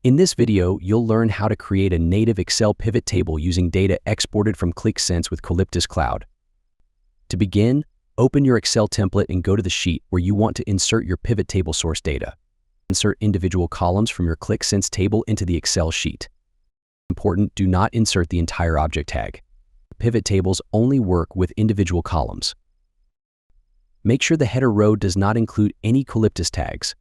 In this video, you'll learn how to create a native Excel pivot table using data exported from Qlik Sense with Qalyptus Cloud. To begin, open your Excel template and go to the sheet where you want to insert your pivot table source data. Insert individual columns from your Qlik Sense table into the Excel sheet. Important, do not insert the entire object tag. Pivot tables only work with individual columns. Make sure the header row does not include any Qalyptus tags.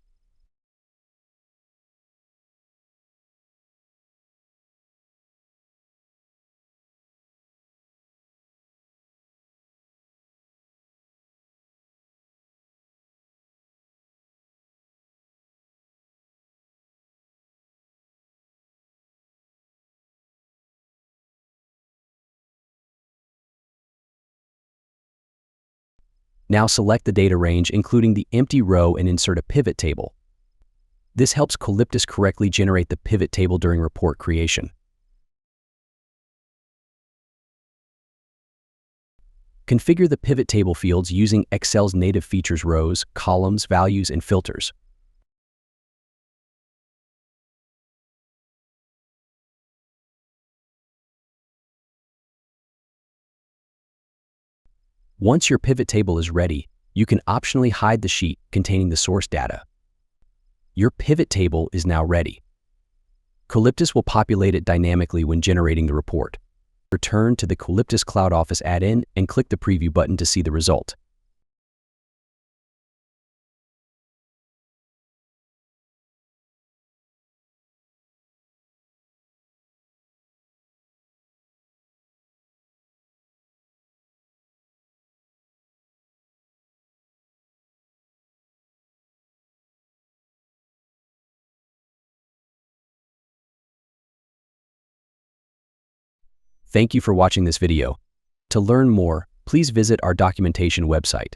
Now select the data range, including the empty row, and insert a pivot table. This helps Qalyptus correctly generate the pivot table during report creation. Configure the pivot table fields using Excel's native features: rows, columns, values, and filters. Once your pivot table is ready, you can optionally hide the sheet containing the source data. Your pivot table is now ready. Qalyptus will populate it dynamically when generating the report. Return to the Qalyptus Cloud Office add-in and click the Preview button to see the result. Thank you for watching this video. To learn more, please visit our documentation website.